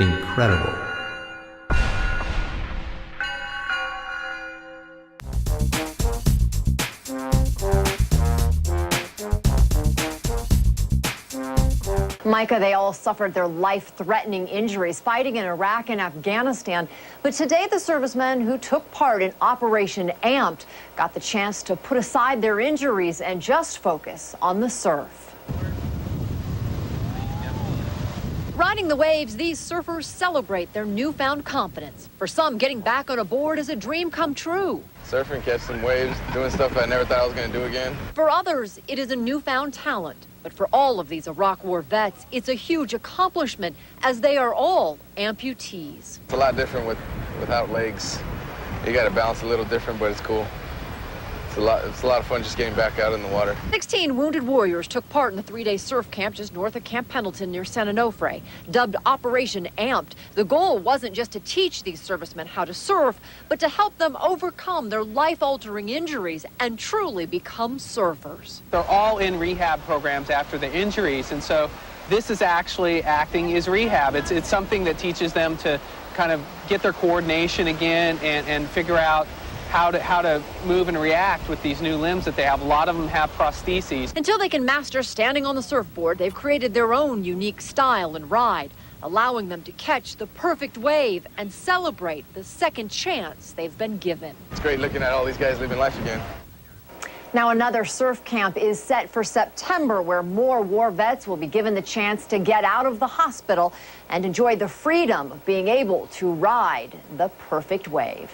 incredible. Micah, they all suffered their life-threatening injuries fighting in Iraq and Afghanistan. But today, the servicemen who took part in Operation Amped got the chance to put aside their injuries and just focus on the surf. Riding the waves, these surfers celebrate their newfound confidence. For some, getting back on a board is a dream come true. Surfing, catch some waves, doing stuff I never thought I was going to do again. For others, it is a newfound talent. But for all of these Iraq War vets, it's a huge accomplishment, as they are all amputees. It's a lot different without legs. You got to balance a little different, but it's cool. It's a lot of fun just getting back out in the water. 16 wounded warriors took part in the 3-day surf camp just north of Camp Pendleton near San Onofre. Dubbed Operation Amped, the goal wasn't just to teach these servicemen how to surf, but to help them overcome their life-altering injuries and truly become surfers. They're all in rehab programs after the injuries, and so this is actually acting as rehab. It's something that teaches them to kind of get their coordination again and figure out how to move and react with these new limbs that they have. A lot of them have prostheses. Until they can master standing on the surfboard, they've created their own unique style and ride, allowing them to catch the perfect wave and celebrate the second chance they've been given. It's great looking at all these guys living life again. Now, another surf camp is set for September, where more war vets will be given the chance to get out of the hospital and enjoy the freedom of being able to ride the perfect wave.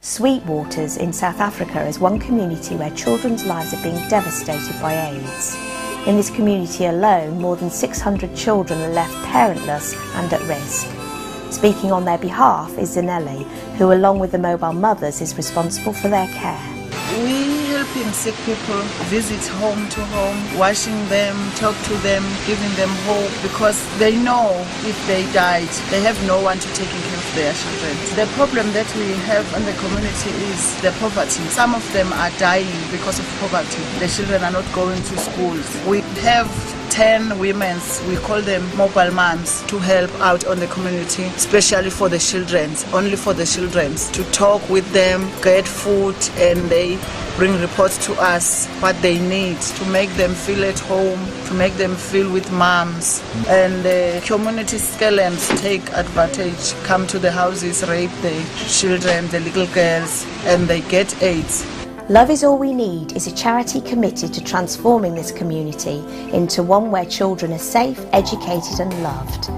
Sweetwaters in South Africa is one community where children's lives are being devastated by AIDS. In this community alone, more than 600 children are left parentless and at risk. Speaking on their behalf is Zanelli, who along with the mobile mothers is responsible for their care. We helping sick people, visit home to home, washing them, talk to them, giving them hope, because they know if they died, they have no one to take care of their children. The problem that we have in the community is the poverty. Some of them are dying because of poverty. The children are not going to schools. We have 10 women, we call them mobile moms, to help out on the community, especially for the children, only for the children, to talk with them, get food, and they bring reports to us what they need to make them feel at home, to make them feel with moms. And the community scalens take advantage, come to the houses, rape the children, the little girls, and they get AIDS. Love is All We Need is a charity committed to transforming this community into one where children are safe, educated and loved.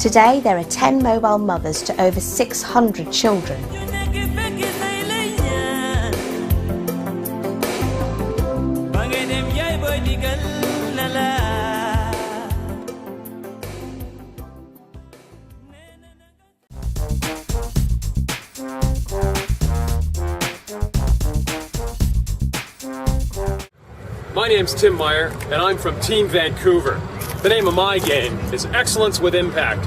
Today there are 10 mobile mothers to over 600 children. My name's Tim Meyer, and I'm from Team Vancouver. The name of my game is Excellence with Impact.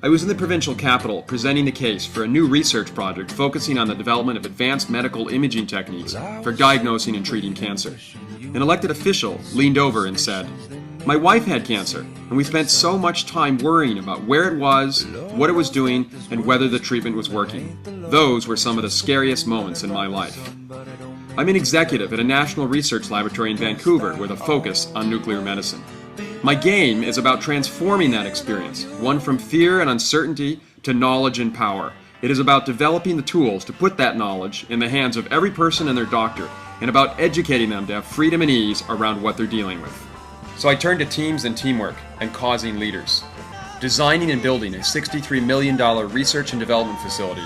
I was in the provincial capital presenting the case for a new research project focusing on the development of advanced medical imaging techniques for diagnosing and treating cancer. An elected official leaned over and said, "My wife had cancer, and we spent so much time worrying about where it was, what it was doing, and whether the treatment was working. Those were some of the scariest moments in my life." I'm an executive at a national research laboratory in Vancouver with a focus on nuclear medicine. My game is about transforming that experience, one from fear and uncertainty to knowledge and power. It is about developing the tools to put that knowledge in the hands of every person and their doctor, and about educating them to have freedom and ease around what they're dealing with. So I turned to teams and teamwork and causing leaders, designing and building a $63 million research and development facility,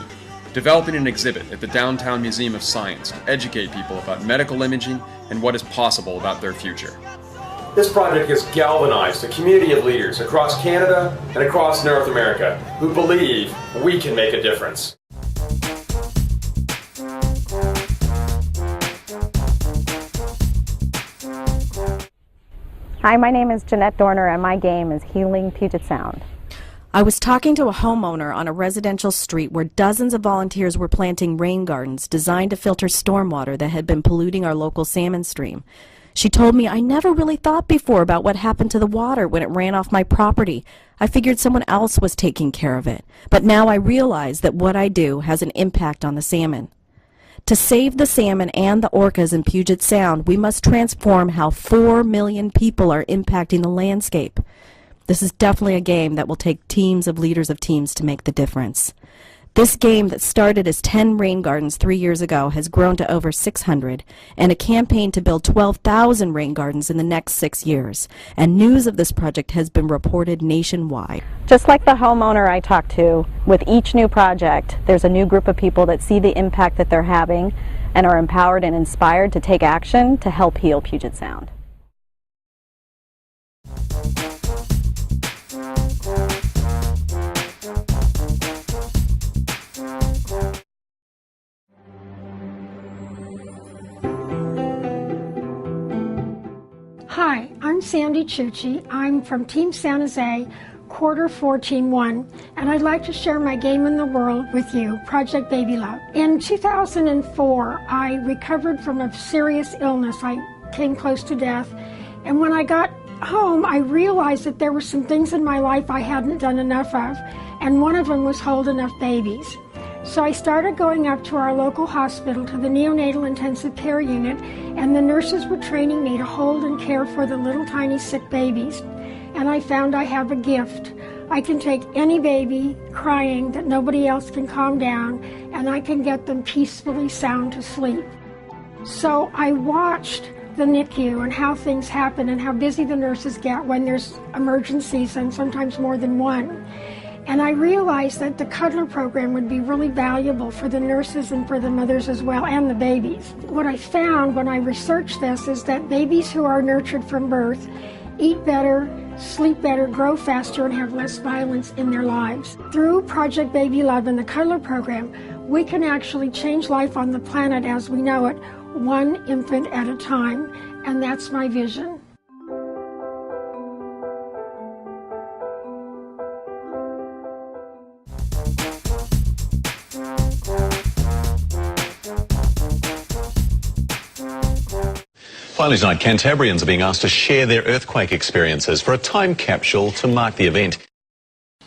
developing an exhibit at the Downtown Museum of Science to educate people about medical imaging and what is possible about their future. This project has galvanized a community of leaders across Canada and across North America who believe we can make a difference. Hi, my name is Jeanette Dorner and my game is Healing Puget Sound. I was talking to a homeowner on a residential street where dozens of volunteers were planting rain gardens designed to filter stormwater that had been polluting our local salmon stream. She told me, I never really thought before about what happened to the water when it ran off my property. I figured someone else was taking care of it. But now I realize that what I do has an impact on the salmon. To save the salmon and the orcas in Puget Sound, we must transform how 4 million people are impacting the landscape. This is definitely a game that will take teams of leaders of teams to make the difference. This game that started as 10 rain gardens 3 years ago has grown to over 600, and a campaign to build 12,000 rain gardens in the next 6 years. And news of this project has been reported nationwide. Just like the homeowner I talked to, with each new project, there's a new group of people that see the impact that they're having and are empowered and inspired to take action to help heal Puget Sound. Hi, I'm Sandy Chucci. I'm from Team San Jose, Quarter 4, Team 1, and I'd like to share my game in the world with you, Project Baby Love. In 2004, I recovered from a serious illness. I came close to death, and when I got home, I realized that there were some things in my life I hadn't done enough of, and one of them was hold enough babies. So I started going up to our local hospital, to the neonatal intensive care unit, and the nurses were training me to hold and care for the little tiny sick babies. And I found I have a gift. I can take any baby crying that nobody else can calm down, and I can get them peacefully sound to sleep. So I watched the NICU and how things happen and how busy the nurses get when there's emergencies, and sometimes more than one. And I realized that the Cuddler program would be really valuable for the nurses and for the mothers as well, and the babies. What I found when I researched this is that babies who are nurtured from birth eat better, sleep better, grow faster, and have less violence in their lives. Through Project Baby Love and the Cuddler program, we can actually change life on the planet as we know it, one infant at a time, and that's my vision. Finally tonight, Cantabrians are being asked to share their earthquake experiences for a time capsule to mark the event.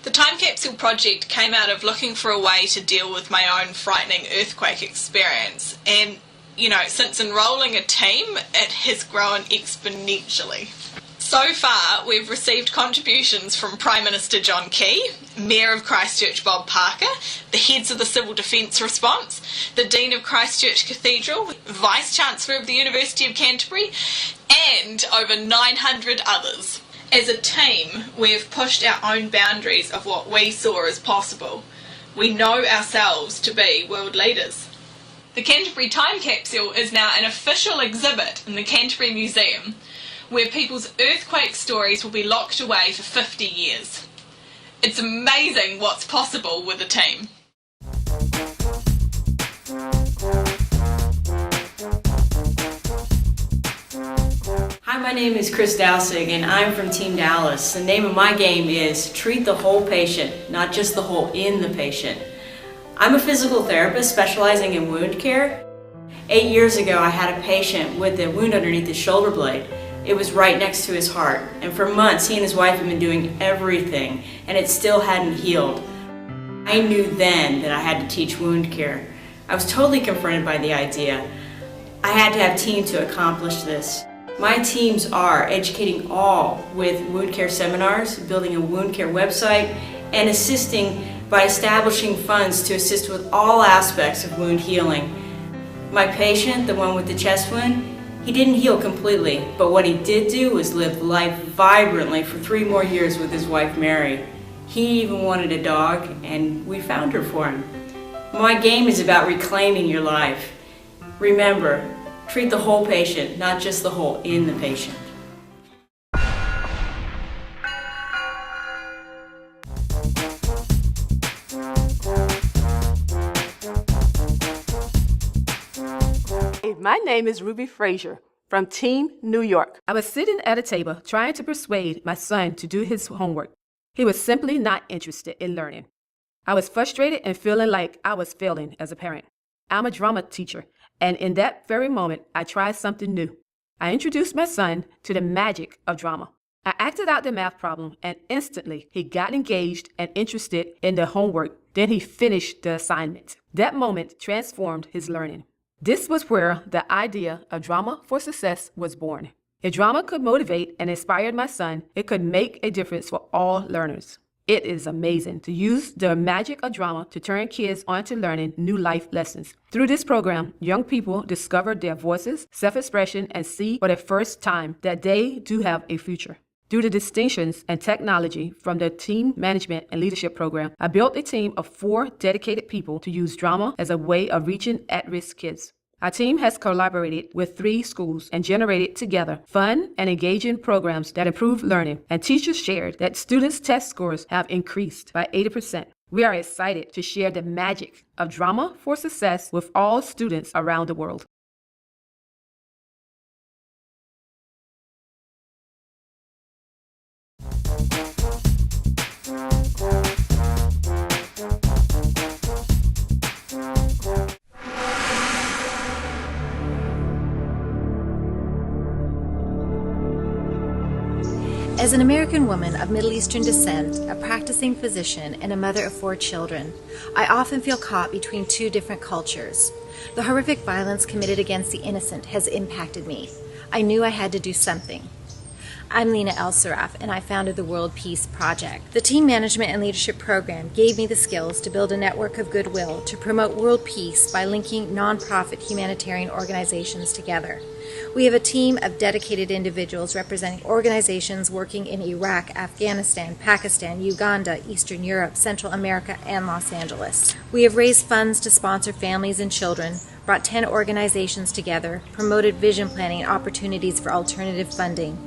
The Time Capsule project came out of looking for a way to deal with my own frightening earthquake experience. And, you know, since enrolling a team, it has grown exponentially. So far, we've received contributions from Prime Minister John Key, Mayor of Christchurch Bob Parker, the heads of the Civil Defence Response, the Dean of Christchurch Cathedral, Vice-Chancellor of the University of Canterbury, and over 900 others. As a team, we have pushed our own boundaries of what we saw as possible. We know ourselves to be world leaders. The Canterbury Time Capsule is now an official exhibit in the Canterbury Museum, where people's earthquake stories will be locked away for 50 years. It's amazing what's possible with a team. Hi, my name is Chris Dowsig, and I'm from Team Dallas. The name of my game is Treat the Whole Patient, not just the hole in the patient. I'm a physical therapist specializing in wound care. 8 years ago, I had a patient with a wound underneath his shoulder blade. It was right next to his heart, and for months he and his wife had been doing everything, and it still hadn't healed. I knew then that I had to teach wound care. I was totally confronted by the idea. I had to have a team to accomplish this. My teams are educating all with wound care seminars, building a wound care website, and assisting by establishing funds to assist with all aspects of wound healing. My patient, the one with the chest wound, he didn't heal completely, but what he did do was live life vibrantly for 3 more years with his wife, Mary. He even wanted a dog, and we found her for him. My game is about reclaiming your life. Remember, treat the whole patient, not just the hole in the patient. My name is Ruby Frazier from Team New York. I was sitting at a table trying to persuade my son to do his homework. He was simply not interested in learning. I was frustrated and feeling like I was failing as a parent. I'm a drama teacher, and in that very moment, I tried something new. I introduced my son to the magic of drama. I acted out the math problem, and instantly he got engaged and interested in the homework. Then he finished the assignment. That moment transformed his learning. This was where the idea of Drama for Success was born. If drama could motivate and inspire my son, it could make a difference for all learners. It is amazing to use the magic of drama to turn kids onto learning new life lessons. Through this program, young people discover their voices, self-expression, and see for the first time that they do have a future. Through the distinctions and technology from the Team Management and Leadership Program, I built a team of 4 dedicated people to use drama as a way of reaching at-risk kids. Our team has collaborated with 3 schools and generated together fun and engaging programs that improve learning, and teachers shared that students' test scores have increased by 80%. We are excited to share the magic of Drama for Success with all students around the world. As an American woman of Middle Eastern descent, a practicing physician, and a mother of 4 children, I often feel caught between 2 different cultures. The horrific violence committed against the innocent has impacted me. I knew I had to do something. I'm Lena El-Saraf, and I founded the World Peace Project. The Team Management and Leadership Program gave me the skills to build a network of goodwill to promote world peace by linking nonprofit humanitarian organizations together. We have a team of dedicated individuals representing organizations working in Iraq, Afghanistan, Pakistan, Uganda, Eastern Europe, Central America, and Los Angeles. We have raised funds to sponsor families and children, brought 10 organizations together, promoted vision planning and opportunities for alternative funding,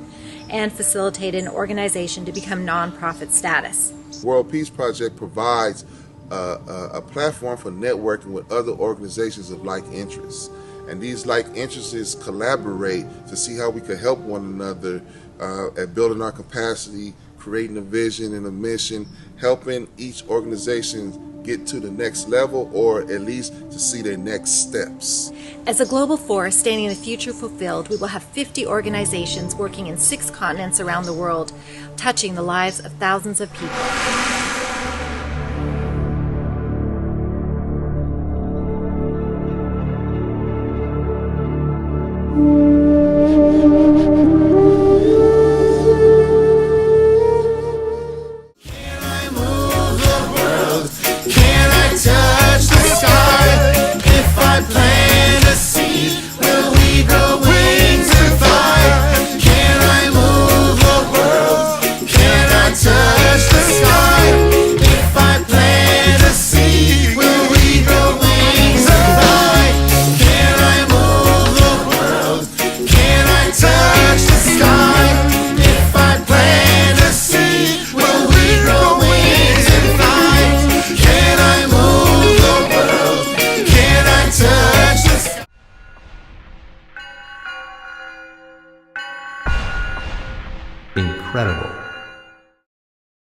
and facilitated an organization to become nonprofit status. World Peace Project provides a platform for networking with other organizations of like interests. And these like interests collaborate to see how we can help one another at building our capacity, creating a vision and a mission, helping each organization get to the next level, or at least to see their next steps. As a global force standing in the future fulfilled, we will have 50 organizations working in 6 continents around the world, touching the lives of thousands of people. Incredible.